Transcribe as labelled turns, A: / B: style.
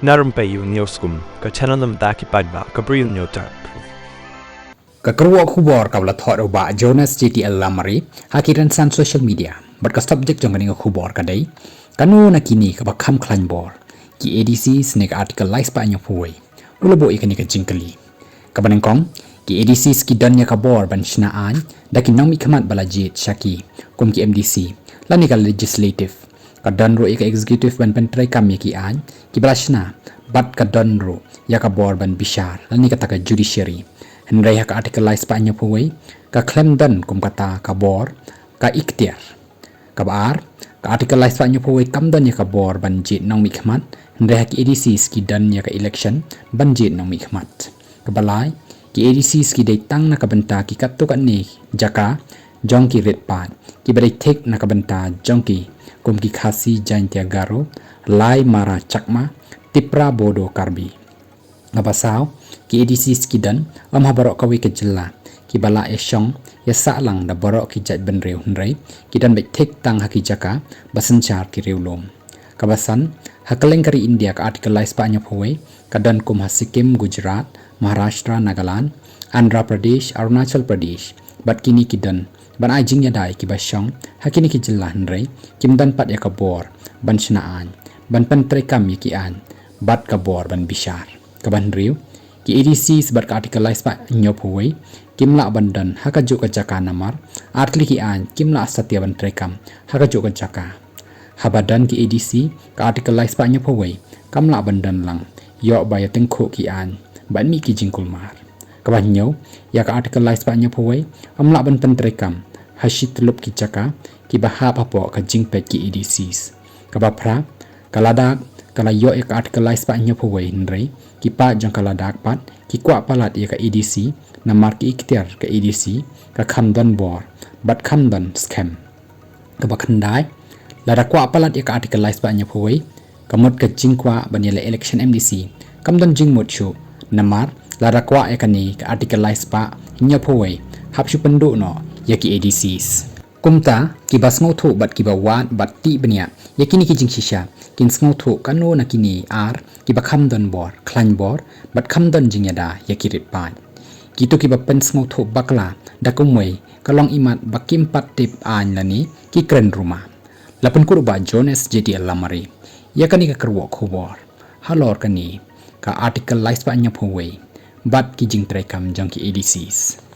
A: Na Rympei U ka channel nabynta paidbah Bri U Hynñiewtrep.
B: Kakerwa khubor kabla thot Bah Joannes GTL lamari hakiran san social media but ka subject jong kaning khubor kadai kano na kini ka kham khlaiñ bor ki ADCs ne ka article lies pa nya phuai ulobo ikani ka jingkali ka banengkong ki ADCs ki dan nya ka bor ban shna an dakin nami khamat balajit shaki kum ki MDC lani ka legislative ka dan ro ka executive ban pentrai kam ki an ki balashna bat ka dan ro ya ka bor ban bishar lani ka taka judiciary Henry ka article lies pa nya phuai ka claim dan kum kata ka bor ka ikhtiar ka bar ka article lies pa nya phuai kam dan ya ka bor ban jit nong mi khmat Henry ki ADCs ki dan ya ka election ban jit nong mi khmat ka balai ki ADCs ki dai tang na ka banta ki kat to kan ni jaka jong ki red pat ki badai tek na ka banta jong ki kum ki khasi jain tia garo lai mara chakma tipra bodo karbi ngabasaw ki ADCs ki dan ha baroh kawi ke jela ki bala shong ya salang da baroh ki jat ben reu hnrei ki dan bai tek tang haki jaka basanchar ki reulom kabasan hakaleng kari India ka article lies pa nya phoi ka dan kum Sikkim Gujarat Maharashtra Nagaland Andhra Pradesh Arunachal Pradesh bat kini ki dan ban ajing ya dai ki basong hakini ki jela hnrei kim dan pat ya ka bor ban shnaan ban pentre kam ki an bat ka bor ban bishar kaban riu ki ADCs bat ka article lies pa nya phoi kimla bandan haka jo ka jaka namar artli ki an kimla satya ban trekam haka jo ka jaka habadan ki ADC ka article lies pa nya phoi kamla bandan lang yo ba ya tengkho ki an ban mi ki jingkulmar kaban nyo ya ka article lies pa nya phoi amla ban pen trekam hashit lup ki jaka ki bahap apo ka jingpet ki ADCs kabapra kaladak kala yo ka article lies pa nya phoi nrei ki pa jang kaladak pat ki kwa palat ya ka ADC namar ki ikhtiar ka ADC ka kham dan bor bat kham dan scam ka bakhandai la da kwa palat ya ka article lies pa nya phoi kamot ka jingkwa banile election MDC kam dan jingmot chu namar la da kwa ya ka ni ka article lies pa nya phoi hapshu pendu no ya ki ADCs kumta ki basngau thu bat ki bawat bat ti bania yakini ki jingshisha kin sngo thu kano na kini ar ki bakham don bor khlaiñ bor bat kham don jingyada yakirit pan kito ki bapen sngo thu bakla dakumwei kalong imat bakim pat tip an lani ki kren rumah lapun ku Bah Joannes JTL lamari yakani ka kerwo khobor halor kani ka article lies pa nya phoi bat ki jingtrai kam jang ki ADCs